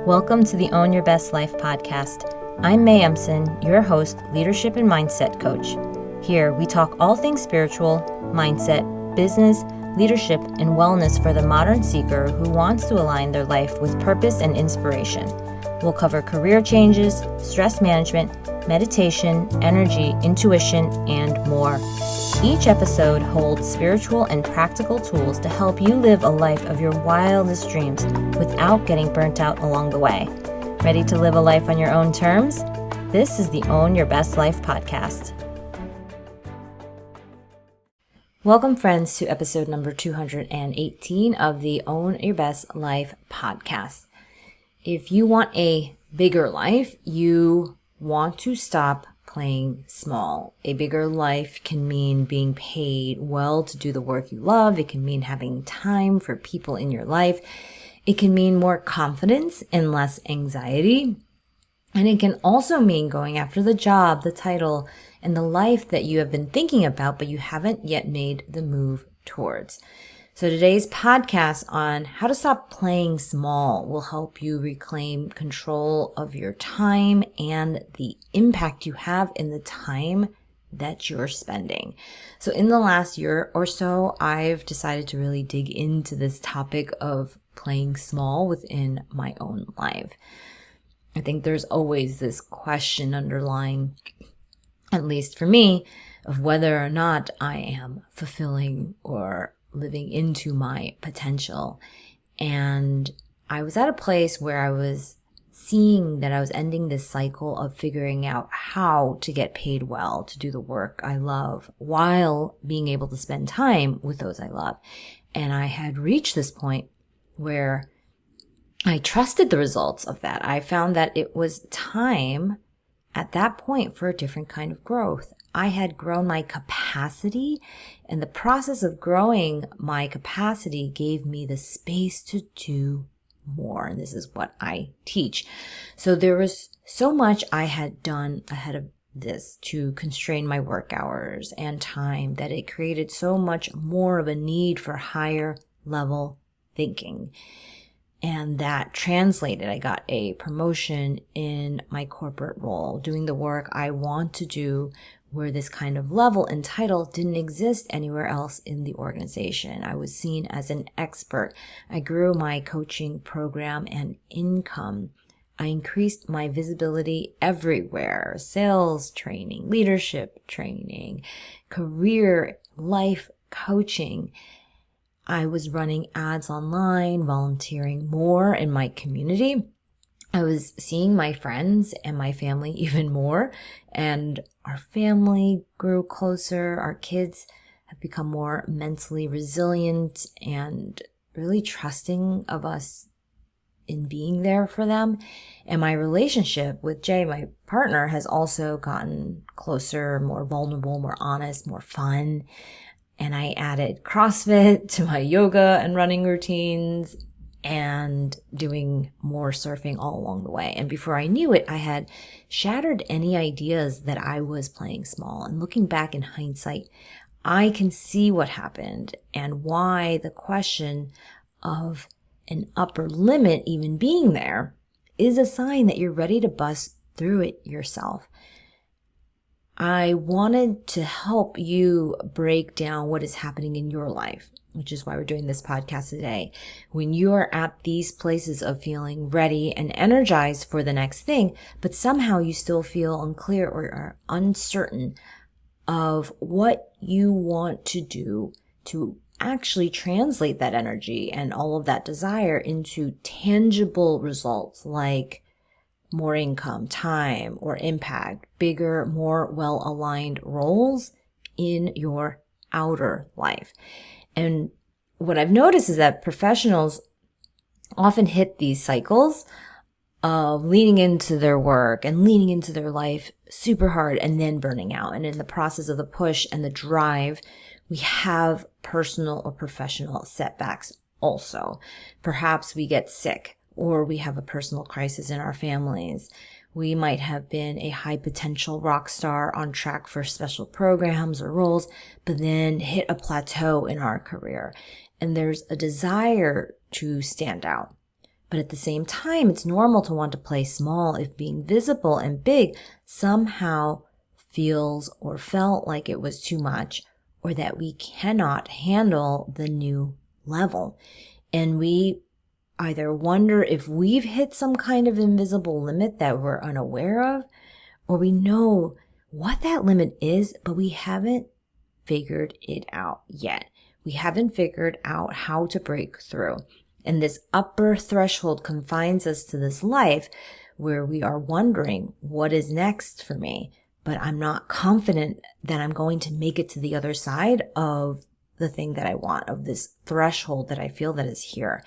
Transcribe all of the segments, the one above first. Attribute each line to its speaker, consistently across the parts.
Speaker 1: Welcome to the Own Your Best Life podcast. I'm May Emson, your host, leadership and mindset coach. Here, we talk all things spiritual, mindset, business, leadership, and wellness for the modern seeker who wants to align their life with purpose and inspiration. We'll cover career changes, stress management, meditation, energy, intuition, and more. Each episode holds spiritual and practical tools to help you live a life of your wildest dreams without getting burnt out along the way. Ready to live a life on your own terms? This is the Own Your Best Life podcast. Welcome, friends, to episode number 218 of the Own Your Best Life podcast. If you want a bigger life, you want to stop playing small. A bigger life can mean being paid well to do the work you love. It can mean having time for people in your life. It can mean more confidence and less anxiety. And it can also mean going after the job, the title, and the life that you have been thinking about, but you haven't yet made the move towards. So today's podcast on how to stop playing small will help you reclaim control of your time and the impact you have in the time that you're spending. So in the last year or so, I've decided to really dig into this topic of playing small within my own life. I think there's always this question underlying, at least for me, of whether or not I am fulfilling or living into my potential. And I was at a place where I was seeing that I was ending this cycle of figuring out how to get paid well to do the work I love while being able to spend time with those I love. And I had reached this point where I trusted the results of that. I found that it was time at that point for a different kind of growth. I had grown my capacity, and the process of growing my capacity gave me the space to do more. And this is what I teach. So there was so much I had done ahead of this to constrain my work hours and time that it created so much more of a need for higher level thinking. And that translated. I got a promotion in my corporate role, doing the work I want to do, where this kind of level and title didn't exist anywhere else in the organization. I was seen as an expert. I grew my coaching program and income. I increased my visibility everywhere: sales training, leadership training, career, life coaching. I was running ads online, volunteering more in my community. I was seeing my friends and my family even more, and our family grew closer. Our kids have become more mentally resilient and really trusting of us in being there for them. And my relationship with Jay, my partner, has also gotten closer, more vulnerable, more honest, more fun. And I added CrossFit to my yoga and running routines and doing more surfing all along the way. And before I knew it, I had shattered any ideas that I was playing small. And looking back in hindsight, I can see what happened and why the question of an upper limit even being there is a sign that you're ready to bust through it yourself. I wanted to help you break down what is happening in your life, which is why we're doing this podcast today. When you are at these places of feeling ready and energized for the next thing, but somehow you still feel unclear or are uncertain of what you want to do to actually translate that energy and all of that desire into tangible results like more income, time, or impact, bigger, more well-aligned roles in your outer life. And what I've noticed is that professionals often hit these cycles of leaning into their work and leaning into their life super hard and then burning out. And in the process of the push and the drive, we have personal or professional setbacks also. Perhaps we get sick, or we have a personal crisis in our families. We might have been a high potential rock star on track for special programs or roles, but then hit a plateau in our career. And there's a desire to stand out. But at the same time, it's normal to want to play small if being visible and big somehow feels or felt like it was too much, or that we cannot handle the new level. And we either wonder if we've hit some kind of invisible limit that we're unaware of, or we know what that limit is, but we haven't figured it out yet. We haven't figured out how to break through. And this upper threshold confines us to this life where we are wondering, what is next for me? But I'm not confident that I'm going to make it to the other side of the thing that I want, of this threshold that I feel that is here.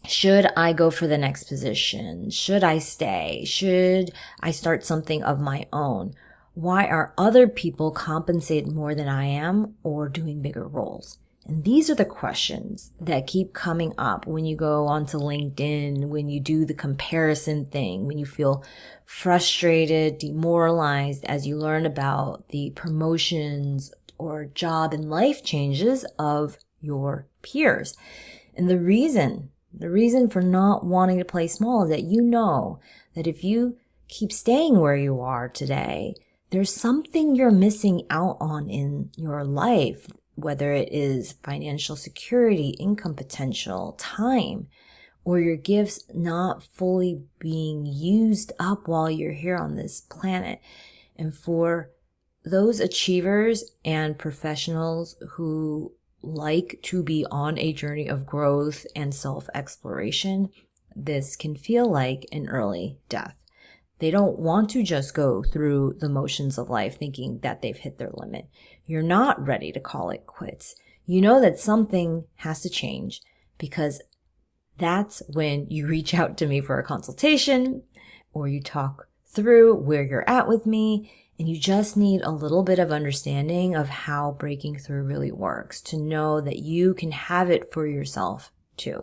Speaker 1: Should I go for the next position? Should I stay? Should I start something of my own? Why are other people compensated more than I am or doing bigger roles? And these are the questions that keep coming up when you go onto LinkedIn, when you do the comparison thing, when you feel frustrated, demoralized as you learn about the promotions or job and life changes of your peers. And the reason for not wanting to play small is that you know that if you keep staying where you are today, there's something you're missing out on in your life, whether it is financial security, income potential, time, or your gifts not fully being used up while you're here on this planet. And for those achievers and professionals who like to be on a journey of growth and self-exploration, this can feel like an early death. They don't want to just go through the motions of life thinking that they've hit their limit. You're not ready to call it quits. You know that something has to change, because that's when you reach out to me for a consultation, or you talk through where you're at with me, and you just need a little bit of understanding of how breaking through really works, to know that you can have it for yourself too.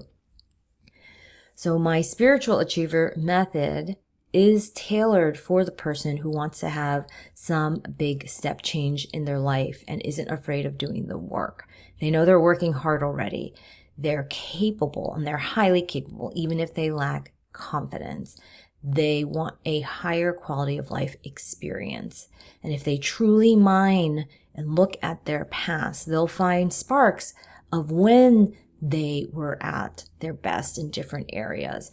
Speaker 1: So my spiritual achiever method is tailored for the person who wants to have some big step change in their life and isn't afraid of doing the work. They know they're working hard already. They're capable, and they're highly capable, even if they lack confidence. They want a higher quality of life experience. And if they truly mine and look at their past, they'll find sparks of when they were at their best in different areas,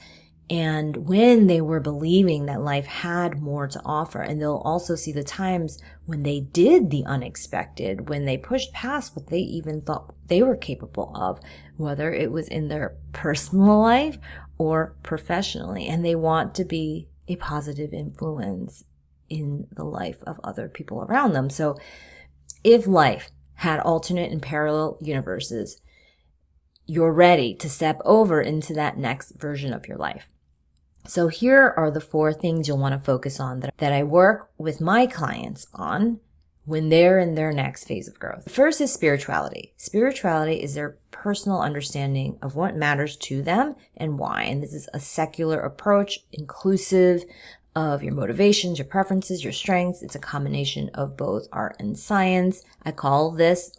Speaker 1: and when they were believing that life had more to offer. And they'll also see the times when they did the unexpected, when they pushed past what they even thought they were capable of, whether it was in their personal life or professionally. And they want to be a positive influence in the life of other people around them. So if life had alternate and parallel universes, you're ready to step over into that next version of your life. So here are the 4 things you'll want to focus on that I work with my clients on when they're in their next phase of growth. The first is spirituality. Spirituality is their personal understanding of what matters to them and why. And this is a secular approach, inclusive of your motivations, your preferences, your strengths. It's a combination of both art and science. I call this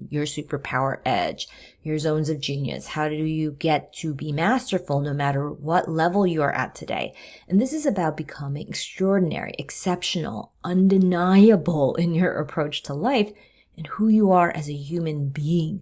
Speaker 1: your superpower edge, your zones of genius. How do you get to be masterful no matter what level you are at today? And this is about becoming extraordinary, exceptional, undeniable in your approach to life and who you are as a human being,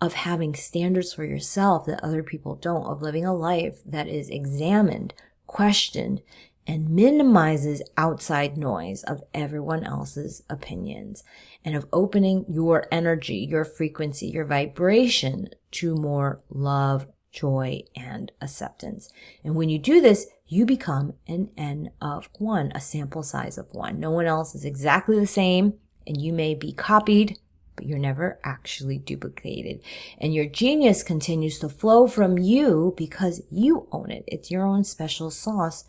Speaker 1: of having standards for yourself that other people don't, of living a life that is examined, questioned, and minimizes outside noise of everyone else's opinions, and of opening your energy, your frequency, your vibration to more love, joy, and acceptance. And when you do this, you become an N of 1, a sample size of 1. No one else is exactly the same, and you may be copied, but you're never actually duplicated. And your genius continues to flow from you because you own it. It's your own special sauce.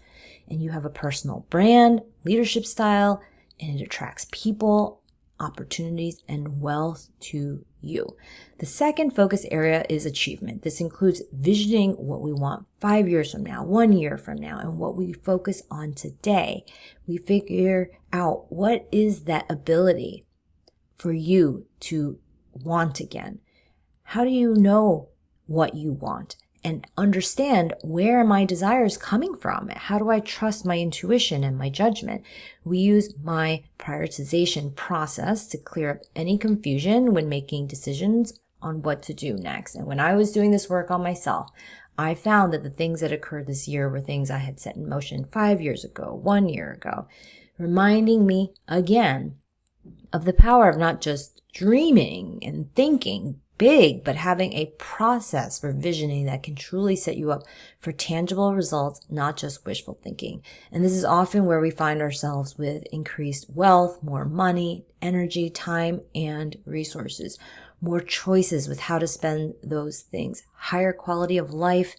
Speaker 1: And you have a personal brand, leadership style, and it attracts people, opportunities, and wealth to you. The second focus area is achievement. This includes visioning what we want 5 years from now, 1 year from now, and what we focus on today. We figure out what is that ability for you to want again. How do you know what you want? and understand where are my desires coming from? How do I trust my intuition and my judgment? We use my prioritization process to clear up any confusion when making decisions on what to do next. And when I was doing this work on myself, I found that the things that occurred this year were things I had set in motion 5 years ago, 1 year ago, reminding me again of the power of not just dreaming and thinking big, but having a process for visioning that can truly set you up for tangible results, not just wishful thinking. And this is often where we find ourselves with increased wealth, more money, energy, time, and resources, more choices with how to spend those things, higher quality of life,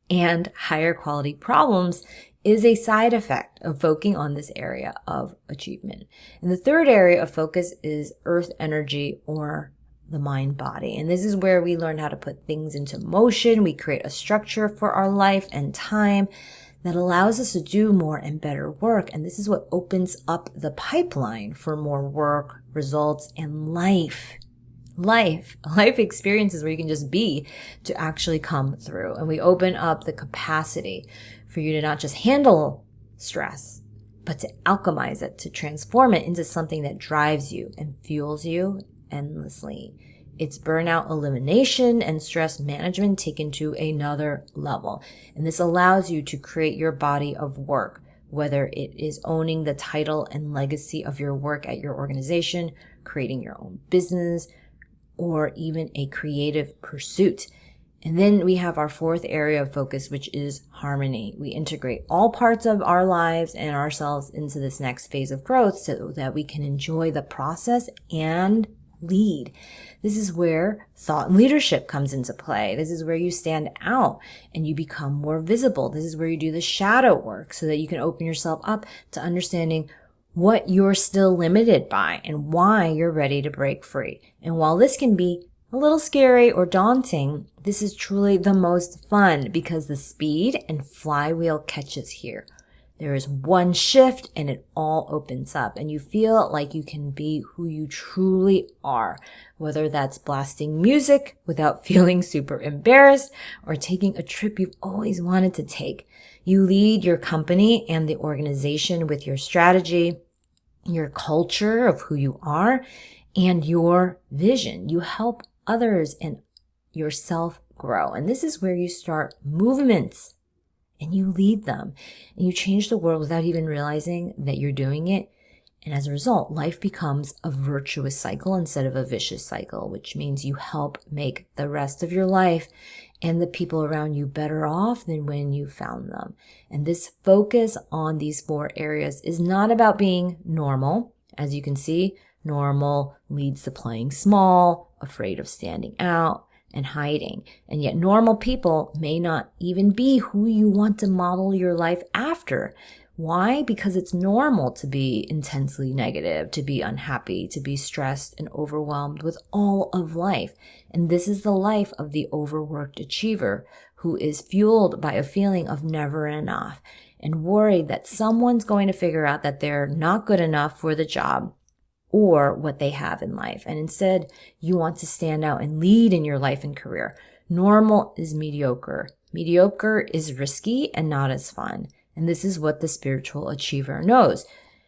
Speaker 1: and higher quality problems is a side effect of focusing on this area of achievement. And the third area of focus is earth energy, or the mind body. And this is where we learn how to put things into motion. We create a structure for our life and time that allows us to do more and better work. And this is what opens up the pipeline for more work, results, and life experiences where you can just be to actually come through. And we open up the capacity for you to not just handle stress, but to alchemize it, to transform it into something that drives you and fuels you endlessly. It's burnout elimination and stress management taken to another level. And this allows you to create your body of work, whether it is owning the title and legacy of your work at your organization, creating your own business, or even a creative pursuit. And then we have our fourth area of focus, which is harmony. We integrate all parts of our lives and ourselves into this next phase of growth so that we can enjoy the process and lead. This is where thought and leadership comes into play. This is where you stand out and you become more visible. This is where you do the shadow work so that you can open yourself up to understanding what you're still limited by and why you're ready to break free. And while this can be a little scary or daunting, this is truly the most fun because the speed and flywheel catches here. There is one shift and it all opens up and you feel like you can be who you truly are, whether that's blasting music without feeling super embarrassed or taking a trip you've always wanted to take. You lead your company and the organization with your strategy, your culture of who you are, and your vision. You help others and yourself grow. And this is where you start movements and you lead them and you change the world without even realizing that you're doing it. And as a result, life becomes a virtuous cycle instead of a vicious cycle, which means you help make the rest of your life and the people around you better off than when you found them. And this focus on these four areas is not about being normal. As you can see, normal leads to playing small, afraid of standing out, and hiding. And yet normal people may not even be who you want to model your life after. Why? Because it's normal to be intensely negative, to be unhappy, to be stressed and overwhelmed with all of life. And this is the life of the overworked achiever who is fueled by a feeling of never enough and worried that someone's going to figure out that they're not good enough for the job or what they have in life. And instead, you want to stand out and lead in your life and career. Normal is mediocre. Mediocre is risky and not as fun. And this is what the spiritual achiever knows.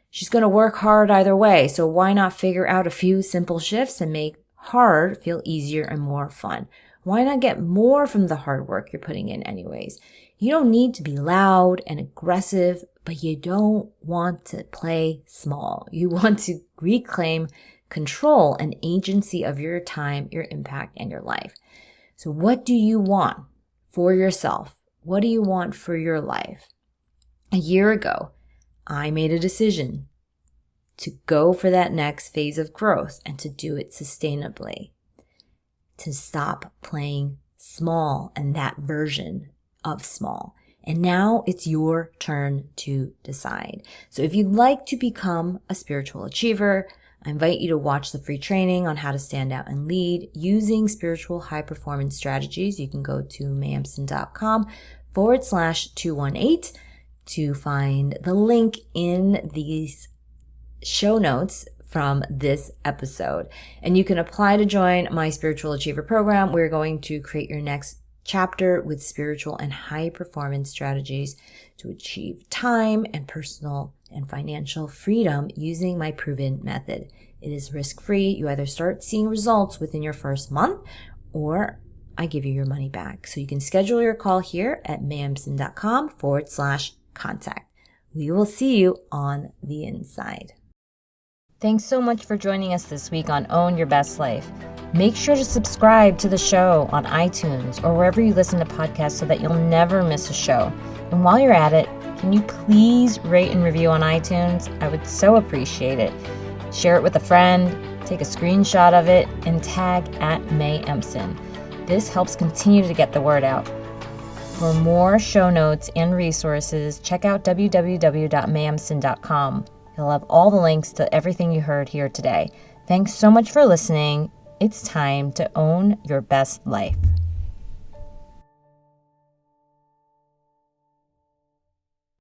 Speaker 1: She's going to work hard either way. So why not figure out a few simple shifts and make hard feel easier and more fun? Why not get more from the hard work you're putting in anyways? You don't need to be loud and aggressive, but you don't want to play small. You want to reclaim control and agency of your time, your impact, and your life. So what do you want for yourself? What do you want for your life? A year ago, I made a decision to go for that next phase of growth and to do it sustainably, to stop playing small and that version of small. And now it's your turn to decide. So if you'd like to become a spiritual achiever, I invite you to watch the free training on how to stand out and lead using spiritual high performance strategies. You can go to mayamson.com/218 to find the link in these show notes from this episode. And you can apply to join my Spiritual Achiever program. We're going to create your next chapter with spiritual and high performance strategies to achieve time and personal and financial freedom using my proven method. It is risk-free. You either start seeing results within your first month or I give you your money back. So you can schedule your call here at mayemson.com/contact. We will see you on the inside. Thanks so much for joining us this week on Own Your Best Life. Make sure to subscribe to the show on iTunes or wherever you listen to podcasts so that you'll never miss a show. And while you're at it, can you please rate and review on iTunes? I would so appreciate it. Share it with a friend, take a screenshot of it, and tag @MayEmson. This helps continue to get the word out. For more show notes and resources, check out www.mayemson.com. It'll have all the links to everything you heard here today. Thanks so much for listening. It's time to own your best life.